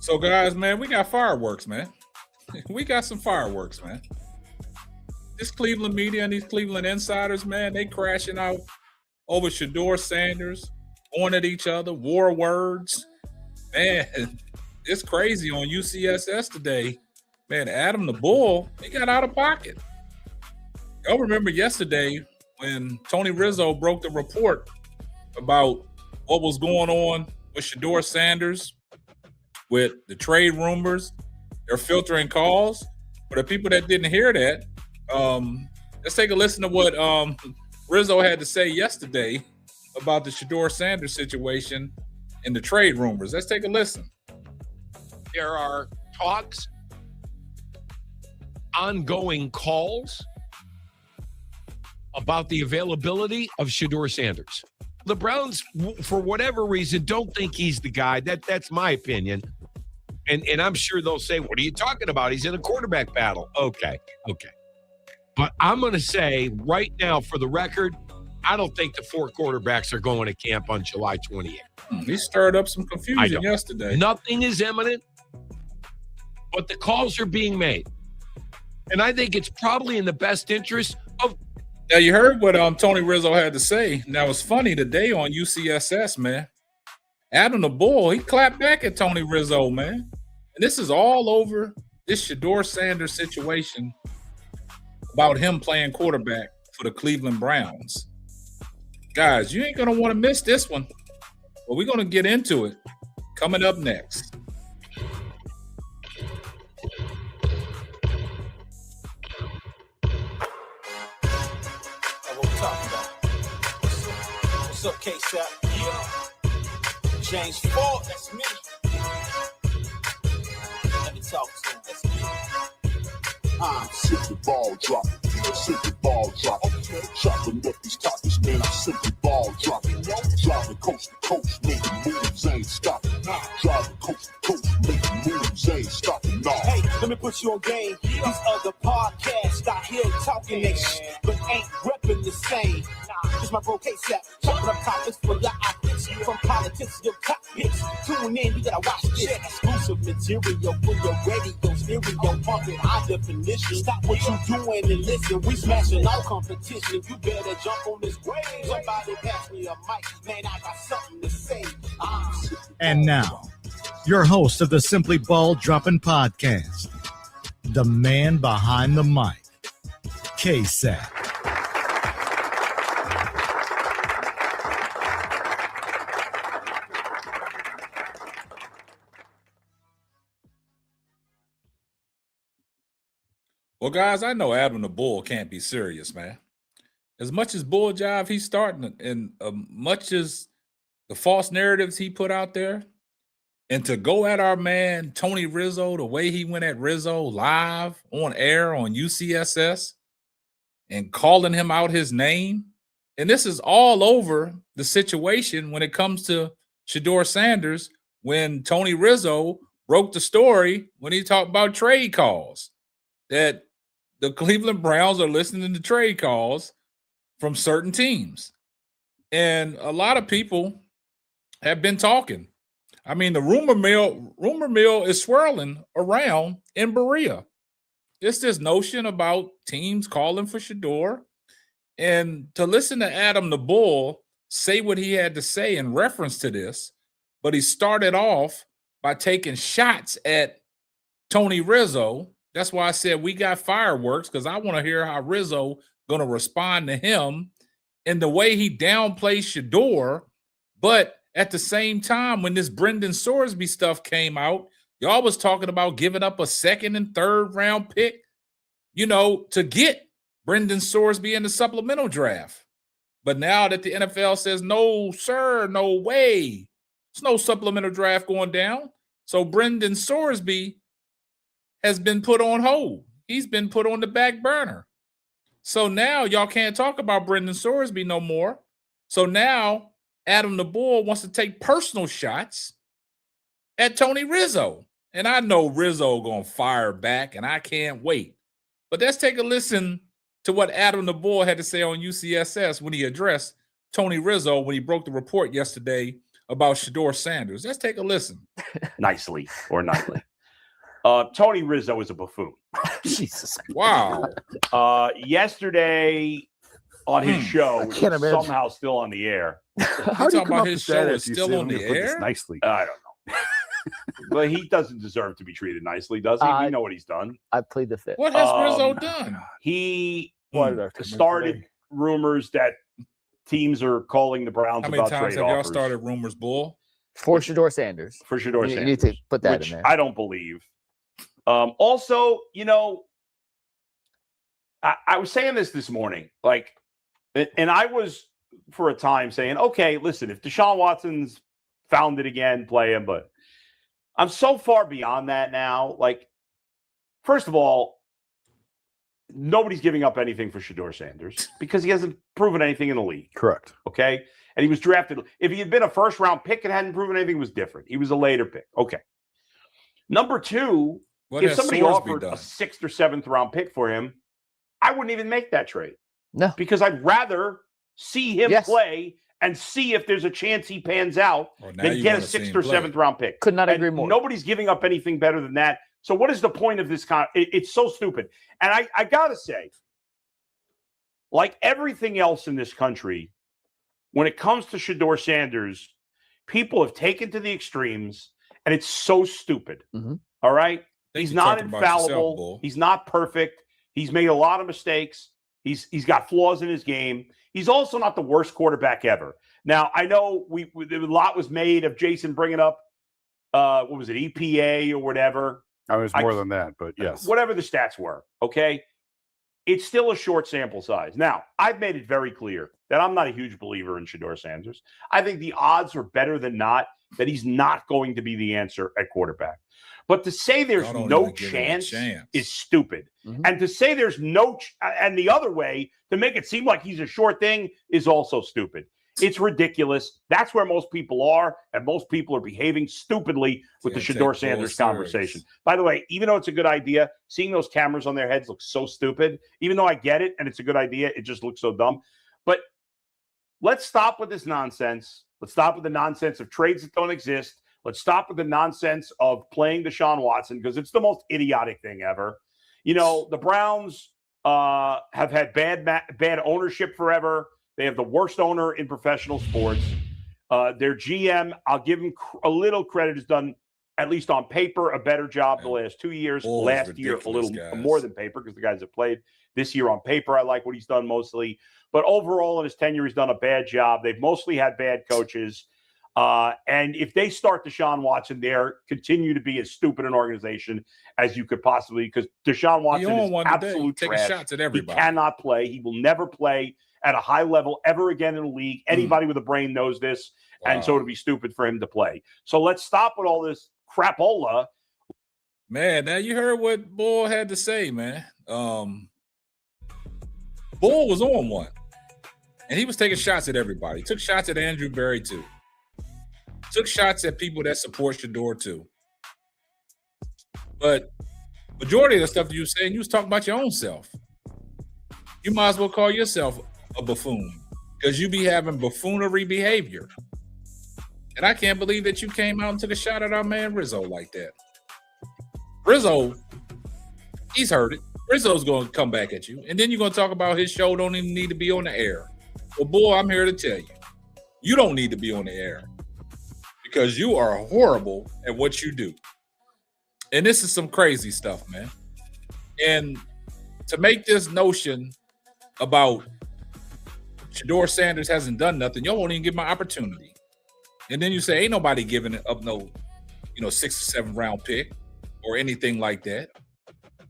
So, guys, man, we got fireworks, man. We got some fireworks, man. This Cleveland media and these Cleveland insiders, man, they crashing out over Shedeur Sanders, going at each other, war words. Man, it's crazy on UCSS today. Man, Adam the Bull, he got out of pocket. Y'all remember yesterday when Tony Rizzo broke the report about what was going on with Shedeur Sanders, with the trade rumors, they're filtering calls. For the people that didn't hear that, let's take a listen to what Rizzo had to say yesterday about the Shedeur Sanders situation and the trade rumors. Let's take a listen. There are talks, ongoing calls about the availability of Shedeur Sanders. The Browns, for whatever reason, don't think he's the guy. That's my opinion. And I'm sure they'll say, what are you talking about? He's in a quarterback battle. Okay. But I'm going to say right now, for the record, I don't think the four quarterbacks are going to camp on July 28th. He stirred up some confusion yesterday. Nothing is imminent, but the calls are being made. And I think it's probably in the best interest of. Now, you heard what Tony Rizzo had to say. Now, it's funny today on UCSS, man. Adam the Bull, he clapped back at Tony Rizzo, man. And this is all over this Shedeur Sanders situation about him playing quarterback for the Cleveland Browns. Guys, you ain't going to want to miss this one. But we're going to get into it coming up next. What's up, K-Sap? Yeah. James Ford, that's me. Let me talk to him. That's me. I'm simply ball dropping. Simply ball dropping. Chopping up these topics, man. I'm simply ball dropping. Driving coast to coast, making moves, ain't stopping. Driving coast to coast, making moves, ain't stopping. Nah. Hey, let me put you on game. These other podcasts out here talking that shit, but ain't repping the same. It's my bro K-Sap, chopping up topics for your optics. From politics to your top picks. Tune in, you gotta watch this. Exclusive material for your radio stereo, pumping high definition. Stop what you doing and listen. We smashing all competition. You better jump on this wave. Somebody pass me a mic, man. I got something to say. And now, your host of the Simply Ball Dropping Podcast, the man behind the mic, K-Sap. Well, guys, I know Adam the Bull can't be serious, man. As much as bull jive he's starting, and much as the false narratives he put out there, and to go at our man Tony Rizzo the way he went at Rizzo live on air on UCSS and calling him out his name. And this is all over the situation when it comes to Shedeur Sanders when Tony Rizzo broke the story when he talked about trade calls, that the Cleveland Browns are listening to trade calls from certain teams. And a lot of people have been talking. I mean, the rumor mill is swirling around in Berea. It's this notion about teams calling for Shedeur. And to listen to Adam the Bull say what he had to say in reference to this, but he started off by taking shots at Tony Rizzo. That's why I said we got fireworks, because I want to hear how Rizzo going to respond to him and the way he downplays Shedeur. But at the same time, when this Brendan Sorsby stuff came out, y'all was talking about giving up a second and third round pick, to get Brendan Sorsby in the supplemental draft. But now that the NFL says, no, sir, no way, there's no supplemental draft going down. So Brendan Sorsby has been put on hold. He's been put on the back burner. So now y'all can't talk about Brendan Sorsby no more. So now Adam the Bull wants to take personal shots at Tony Rizzo. And I know Rizzo going to fire back, and I can't wait. But let's take a listen to what Adam the Bull had to say on UCSS when he addressed Tony Rizzo when he broke the report yesterday about Shedeur Sanders. Let's take a listen. Nicely or nightly. Tony Rizzo is a buffoon. Jesus. Wow. Yesterday on his show, which can't is imagine. somehow still on the air. How do you talking come about up his with that show after is you still say, on "I'm the gonna put this air"? nicely. I don't know. But he doesn't deserve to be treated nicely, does he? We know what he's done. I played the fifth. What has Rizzo done? He What are started rumors that teams are calling the Browns How many about times trade have y'all offers started rumors, Bull? For Shedeur Sanders. for Shedeur You need to Sanders, put that which in there. I don't believe. Also, I was saying this morning, and I was for a time saying, okay, listen, if Deshaun Watson's found it again, play him. But I'm so far beyond that now. Like, first of all, nobody's giving up anything for Shedeur Sanders because he hasn't proven anything in the league. Correct. Okay. And he was drafted. If he had been a first round pick and hadn't proven anything, it was different. He was a later pick. Okay. Number two, What if has somebody Sorsby offered done? a 6th or 7th round pick for him, I wouldn't even make that trade No. because I'd rather see him Yes. play and see if there's a chance he pans out Well, now than you get a wanna see 6th him or play. 7th round pick. Could not And agree more. Nobody's giving up anything better than that. So what is the point of this? It's so stupid. And I got to say, like everything else in this country, when it comes to Shedeur Sanders, people have taken to the extremes, and it's so stupid. Mhm. All right? Think He's you're not talking about yourself, infallible. Bull. He's not perfect. He's made a lot of mistakes. He's got flaws in his game. He's also not the worst quarterback ever. Now, I know a lot was made of Jason bringing up, what was it, EPA or whatever. I mean, it's more than that, but yes. Whatever the stats were, okay? It's still a short sample size. Now, I've made it very clear that I'm not a huge believer in Shedeur Sanders. I think the odds are better than not that he's not going to be the answer at quarterback. But to say there's Y'all don't no even give him a chance is stupid. Mhm. And to say there's and the other way, to make it seem like he's a sure thing is also stupid. It's ridiculous. That's where most people are, and most people are behaving stupidly with the Yeah, Shedeur take Sanders Bull conversation. serious. By the way, even though it's a good idea, seeing those cameras on their heads looks so stupid. Even though I get it and it's a good idea, it just looks so dumb. But let's stop with this nonsense. Let's stop with the nonsense of trades that don't exist. Let's stop with the nonsense of playing Deshaun Watson because it's the most idiotic thing ever. The Browns have had bad ownership forever. They have the worst owner in professional sports. Their GM, I'll give him a little credit, has done, at least on paper, a better job the last 2 years. Bull is Last year, a ridiculous, little guys. more than paper because the guys have played. This year on paper, I like what he's done mostly. But overall, in his tenure, he's done a bad job. They've mostly had bad coaches. And if they start Deshaun Watson there, continue to be as stupid an organization as you could possibly, because Deshaun Watson on is one today, absolute taking trash. shots at He everybody. cannot play. He will never play at a high level ever again in the league. Anybody with a brain knows this. And so Wow. it'd be stupid for him to play. So let's stop with all this crapola. Man, now you heard what Bull had to say, man. Bull was on one. And he was taking shots at everybody. Took shots at Andrew Berry, too. Took shots at people that support Shedeur, too. But majority of the stuff you were saying, you was talking about your own self. You might as well call yourself a buffoon because you be having buffoonery behavior. And I can't believe that you came out and took a shot at our man Rizzo like that. Rizzo, he's heard it. Rizzo's going to come back at you. And then you're going to talk about his show don't even need to be on the air. Well, boy, I'm here to tell you, you don't need to be on the air because you are horrible at what you do. And this is some crazy stuff, man. And to make this notion about Shedeur Sanders hasn't done nothing, y'all won't even give my opportunity. And then you say, ain't nobody giving up no, 6th or 7th round pick or anything like that.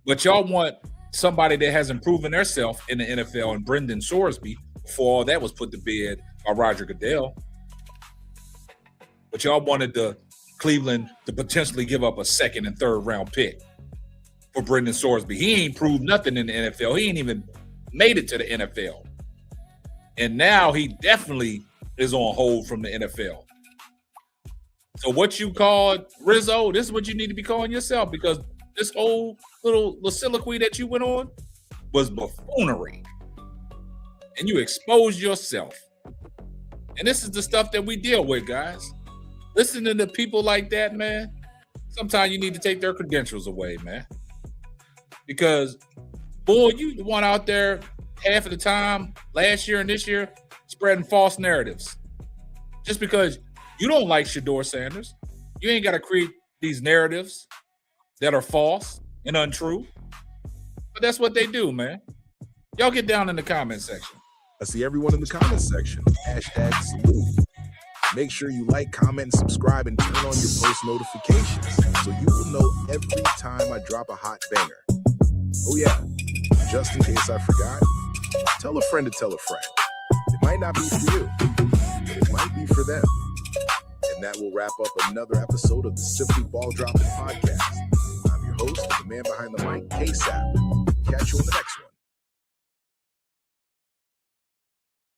But y'all want somebody that hasn't proven themselves in the NFL, and Brendan Sorsby, before all that was put to bed by Roger Goodell. But y'all wanted Cleveland to potentially give up a 2nd and 3rd round pick for Brendan Sorsby. He ain't proved nothing in the NFL. He ain't even made it to the NFL. And now he definitely is on hold from the NFL. So what you called Rizzo, this is what you need to be calling yourself, because this whole little soliloquy that you went on was buffoonery. And you exposed yourself. And this is the stuff that we deal with, guys. listening to people like that, man, sometimes you need to take their credentials away, man. Because, boy, you the one out there half of the time last year and this year spreading false narratives. Just because you don't like Shedeur Sanders, you ain't got to create these narratives that are false and untrue. But that's what they do, man. Y'all get down in the comment section. I see everyone in the comment section. Hashtag salute. Make sure you like, comment, and subscribe, and turn on your post notifications so you will know every time I drop a hot banger. Oh yeah, just in case I forgot, tell a friend to tell a friend. It might not be for you, but it might be for them. And that will wrap up another episode of the Simply Ball Dropping Podcast. I'm your host, the man behind the mic, K-Sap. Catch you on the next one.